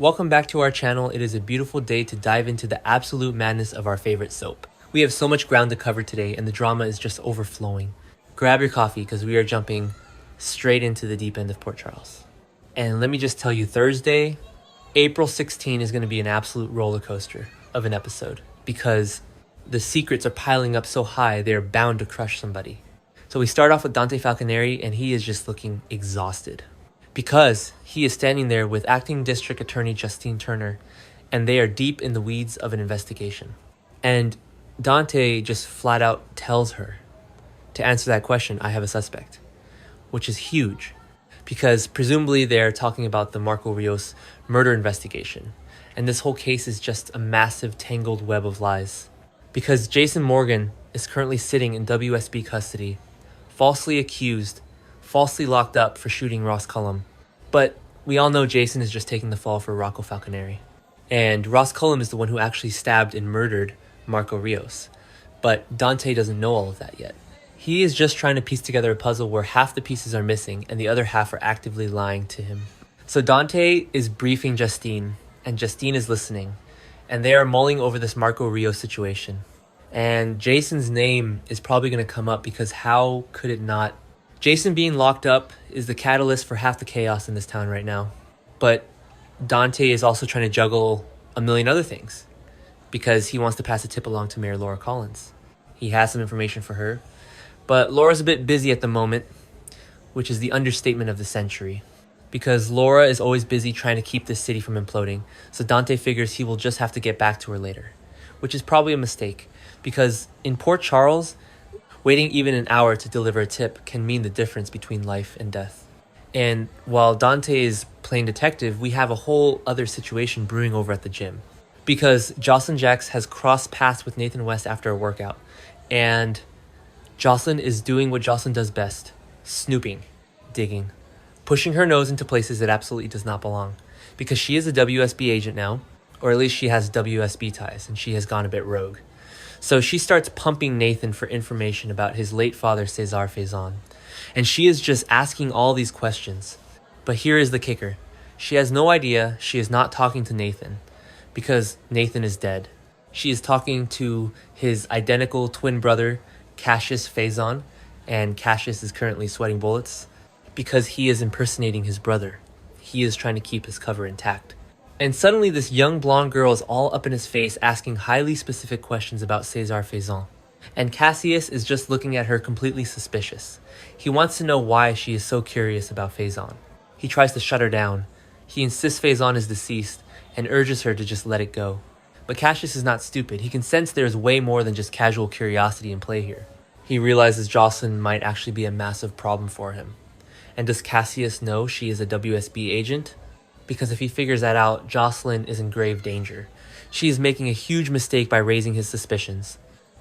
Welcome back to our channel. It is a beautiful day to dive into the absolute madness of our favorite soap. We have so much ground to cover today and the drama is just overflowing. Grab your coffee because we are jumping straight into the deep end of Port Charles. And let me just tell you, Thursday, April 16 is going to be an absolute roller coaster of an episode because the secrets are piling up so high they're bound to crush somebody. So we start off with Dante Falconeri and he is just looking exhausted, because he is standing there with acting district attorney Justine Turner, and they are deep in the weeds of an investigation. And Dante just flat out tells her, to answer that question, I have a suspect, which is huge, because presumably they're talking about the Marco Rios murder investigation. And this whole case is just a massive tangled web of lies. Because Jason Morgan is currently sitting in WSB custody, falsely accused, falsely locked up for shooting Ross Cullum. But we all know Jason is just taking the fall for Rocco Falconeri. And Ross Cullum is the one who actually stabbed and murdered Marco Rios. But Dante doesn't know all of that yet. He is just trying to piece together a puzzle where half the pieces are missing and the other half are actively lying to him. So Dante is briefing Justine, and Justine is listening. And they are mulling over this Marco Rios situation. And Jason's name is probably going to come up because how could it not? Jason being locked up is the catalyst for half the chaos in this town right now. But Dante is also trying to juggle a million other things because he wants to pass a tip along to Mayor Laura Collins. He has some information for her, but Laura's a bit busy at the moment, which is the understatement of the century, because Laura is always busy trying to keep this city from imploding. So Dante figures he will just have to get back to her later, which is probably a mistake because in Port Charles, waiting even an hour to deliver a tip can mean the difference between life and death. And while Dante is playing detective, we have a whole other situation brewing over at the gym. Because Josslyn Jax has crossed paths with Nathan West after a workout. And Josslyn is doing what Josslyn does best. Snooping, digging, pushing her nose into places it absolutely does not belong. Because she is a WSB agent now, or at least she has WSB ties, and she has gone a bit rogue. So she starts pumping Nathan for information about his late father, Cesar Faison. And she is just asking all these questions. But here is the kicker. She has no idea she is not talking to Nathan, because Nathan is dead. She is talking to his identical twin brother, Cassius Faison, and Cassius is currently sweating bullets because he is impersonating his brother. He is trying to keep his cover intact. And suddenly this young blonde girl is all up in his face asking highly specific questions about Cesar Faison. And Cassius is just looking at her completely suspicious. He wants to know why she is so curious about Faison. He tries to shut her down. He insists Faison is deceased and urges her to just let it go. But Cassius is not stupid. He can sense there is way more than just casual curiosity in play here. He realizes Josslyn might actually be a massive problem for him. And does Cassius know she is a WSB agent? Because if he figures that out, Josslyn is in grave danger. She is making a huge mistake by raising his suspicions.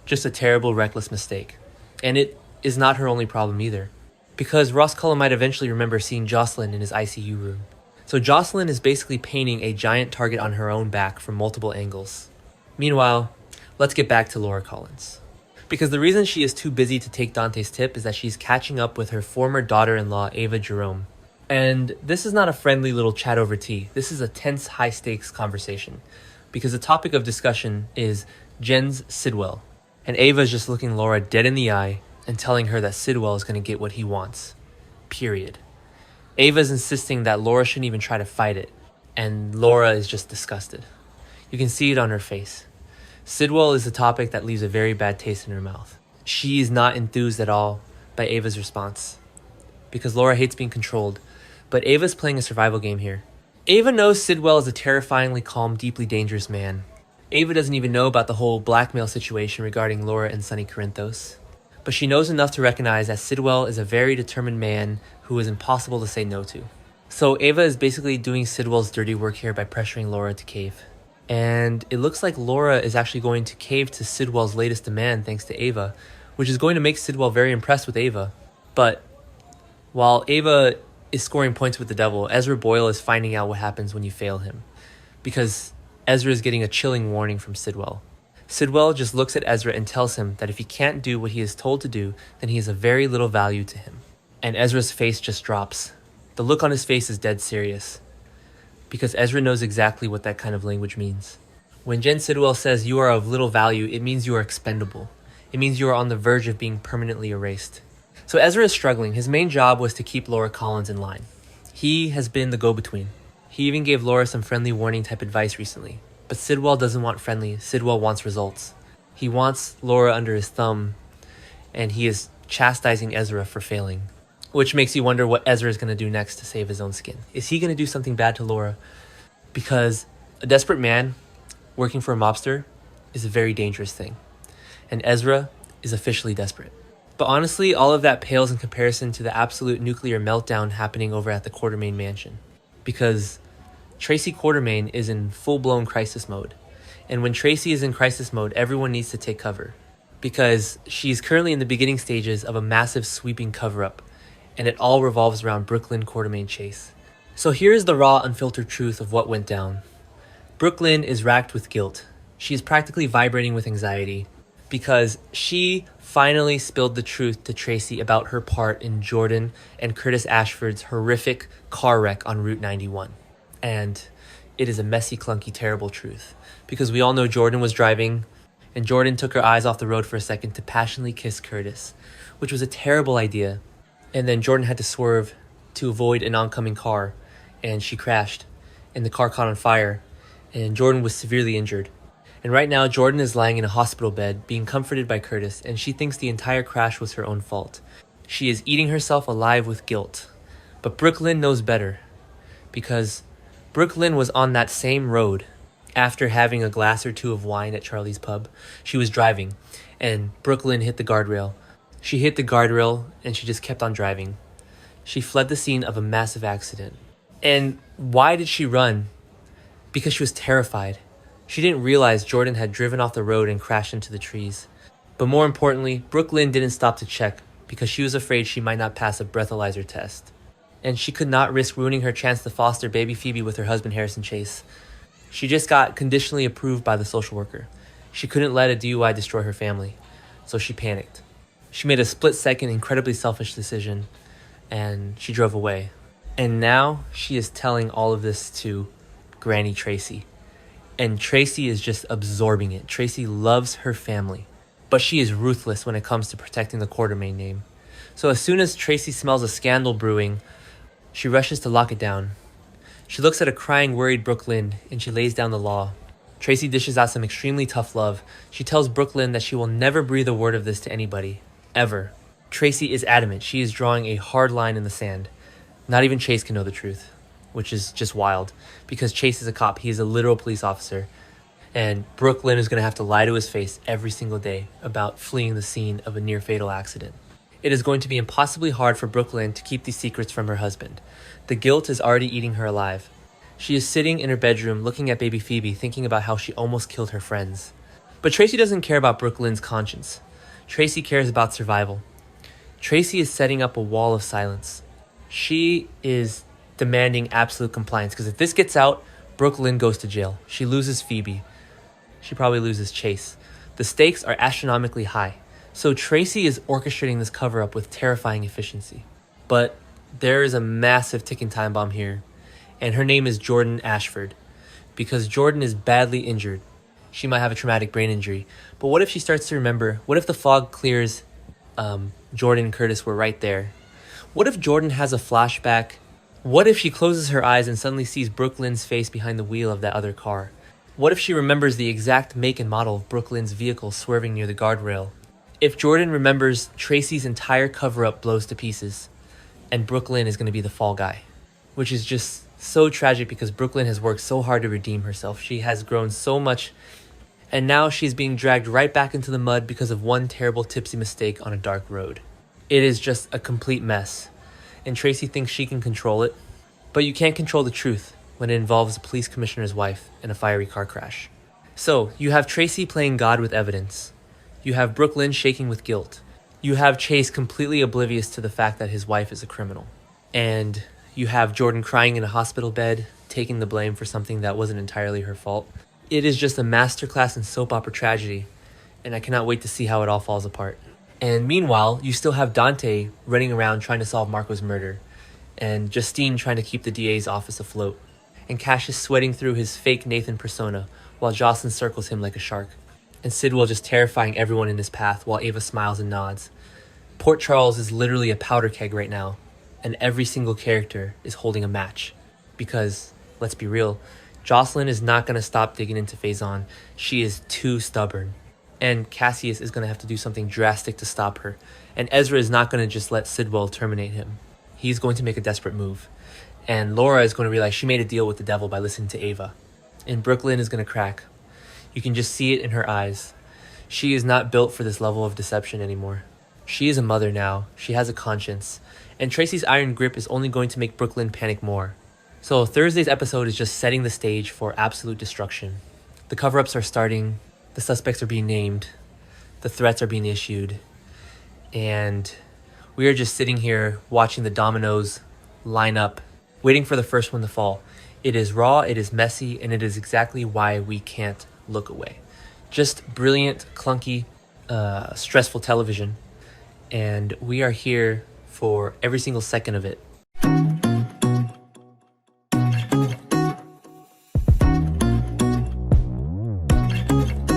Just a terrible, reckless mistake. And it is not her only problem either. Because Ross Cullum might eventually remember seeing Josslyn in his ICU room. So Josslyn is basically painting a giant target on her own back from multiple angles. Meanwhile, let's get back to Laura Collins. Because the reason she is too busy to take Dante's tip is that she's catching up with her former daughter-in-law, Ava Jerome. And this is not a friendly little chat over tea. This is a tense, high-stakes conversation. Because the topic of discussion is Jen's Sidwell. And Ava is just looking Laura dead in the eye and telling her that Sidwell is going to get what he wants. Period. Ava is insisting that Laura shouldn't even try to fight it. And Laura is just disgusted. You can see it on her face. Sidwell is a topic that leaves a very bad taste in her mouth. She is not enthused at all by Ava's response. Because Laura hates being controlled. But Ava's playing a survival game here. Ava knows Sidwell is a terrifyingly calm, deeply dangerous man. Ava doesn't even know about the whole blackmail situation regarding Laura and Sonny Corinthos. But she knows enough to recognize that Sidwell is a very determined man who is impossible to say no to. So Ava is basically doing Sidwell's dirty work here by pressuring Laura to cave. And it looks like Laura is actually going to cave to Sidwell's latest demand thanks to Ava, which is going to make Sidwell very impressed with Ava. But while Ava is scoring points with the devil, Ezra Boyle is finding out what happens when you fail him. Because Ezra is getting a chilling warning from Sidwell. Sidwell just looks at Ezra and tells him that if he can't do what he is told to do, then he is of very little value to him. And Ezra's face just drops. The look on his face is dead serious. because Ezra knows exactly what that kind of language means. When Jen Sidwell says you are of little value, it means you are expendable. It means you are on the verge of being permanently erased. So Ezra is struggling. His main job was to keep Laura Collins in line. He has been the go-between. He even gave Laura some friendly warning type advice recently. But Sidwell doesn't want friendly. Sidwell wants results. He wants Laura under his thumb, and he is chastising Ezra for failing. Which makes you wonder what Ezra is going to do next to save his own skin. Is he going to do something bad to Laura? Because a desperate man working for a mobster is a very dangerous thing. And Ezra is officially desperate. But honestly, all of that pales in comparison to the absolute nuclear meltdown happening over at the Quartermaine mansion. Because Tracy Quartermaine is in full-blown crisis mode. And when Tracy is in crisis mode, everyone needs to take cover. Because she's currently in the beginning stages of a massive sweeping cover-up. And it all revolves around Brooklyn Quartermaine Chase. So here's the raw, unfiltered truth of what went down. Brooklyn is racked with guilt. She is practically vibrating with anxiety because she finally spilled the truth to Tracy about her part in Jordan and Curtis Ashford's horrific car wreck on Route 91. And it is a messy, clunky, terrible truth. Because we all know Jordan was driving, and Jordan took her eyes off the road for a second to passionately kiss Curtis, which was a terrible idea. And then Jordan had to swerve to avoid an oncoming car, and she crashed, and the car caught on fire, and Jordan was severely injured. And right now, Jordan is lying in a hospital bed, being comforted by Curtis, and she thinks the entire crash was her own fault. She is eating herself alive with guilt. But Brooklyn knows better, because Brooklyn was on that same road after having a glass or two of wine at Charlie's pub. She was driving, and Brooklyn hit the guardrail. She hit the guardrail, and she just kept on driving. She fled the scene of a massive accident. And why did she run? Because she was terrified. She didn't realize Jordan had driven off the road and crashed into the trees. But more importantly, Brooklyn didn't stop to check because she was afraid she might not pass a breathalyzer test. And she could not risk ruining her chance to foster baby Phoebe with her husband Harrison Chase. She just got conditionally approved by the social worker. She couldn't let a DUI destroy her family, so she panicked. She made a split-second, incredibly selfish decision, and she drove away. And now she is telling all of this to Granny Tracy. And Tracy is just absorbing it. Tracy loves her family, but she is ruthless when it comes to protecting the Quartermaine name. So as soon as Tracy smells a scandal brewing, she rushes to lock it down. She looks at a crying, worried Brooklyn, and she lays down the law. Tracy dishes out some extremely tough love. She tells Brooklyn that she will never breathe a word of this to anybody, ever. Tracy is adamant. She is drawing a hard line in the sand. Not even Chase can know the truth, which is just wild, because Chase is a cop. He is a literal police officer. And Brooklyn is going to have to lie to his face every single day about fleeing the scene of a near-fatal accident. It is going to be impossibly hard for Brooklyn to keep these secrets from her husband. The guilt is already eating her alive. She is sitting in her bedroom looking at baby Phoebe, thinking about how she almost killed her friends. But Tracy doesn't care about Brooklyn's conscience. Tracy cares about survival. Tracy is setting up a wall of silence. She is demanding absolute compliance, because if this gets out, Brooklyn goes to jail. She loses Phoebe. She probably loses Chase. The stakes are astronomically high. So Tracy is orchestrating this cover-up with terrifying efficiency. But there is a massive ticking time bomb here, and her name is Jordan Ashford. Because Jordan is badly injured. She might have a traumatic brain injury. But what if she starts to remember? What if the fog clears? Jordan and Curtis were right there. What if Jordan has a flashback? What if she closes her eyes and suddenly sees Brooklyn's face behind the wheel of that other car? What if she remembers the exact make and model of Brooklyn's vehicle swerving near the guardrail? If Jordan remembers, Tracy's entire cover-up blows to pieces, and Brooklyn is going to be the fall guy. Which is just so tragic because Brooklyn has worked so hard to redeem herself. She has grown so much, and now she's being dragged right back into the mud because of one terrible tipsy mistake on a dark road. It is just a complete mess, and Tracy thinks she can control it, but you can't control the truth when it involves a police commissioner's wife in a fiery car crash. So, you have Tracy playing God with evidence. You have Brooklyn shaking with guilt. You have Chase completely oblivious to the fact that his wife is a criminal. And you have Jordan crying in a hospital bed, taking the blame for something that wasn't entirely her fault. It is just a masterclass in soap opera tragedy, and I cannot wait to see how it all falls apart. And meanwhile, you still have Dante running around trying to solve Marco's murder, and Justine trying to keep the DA's office afloat. and Cassius sweating through his fake Nathan persona while Josslyn circles him like a shark. And Sidwell just terrifying everyone in his path while Ava smiles and nods. Port Charles is literally a powder keg right now, and every single character is holding a match. Because, let's be real, Josslyn is not going to stop digging into Faison. She is too stubborn. And Cassius is going to have to do something drastic to stop her. And Ezra is not going to just let Sidwell terminate him. He's going to make a desperate move. And Laura is going to realize she made a deal with the devil by listening to Ava. And Brooklyn is going to crack. You can just see it in her eyes. She is not built for this level of deception anymore. She is a mother now. She has a conscience. And Tracy's iron grip is only going to make Brooklyn panic more. So Thursday's episode is just setting the stage for absolute destruction. The cover-ups are starting. The suspects are being named. The threats are being issued. And we are just sitting here watching the dominoes line up, waiting for the first one to fall. It is raw, it is messy, and it is exactly why we can't look away. Just brilliant, clunky, stressful television. And we are here for every single second of it.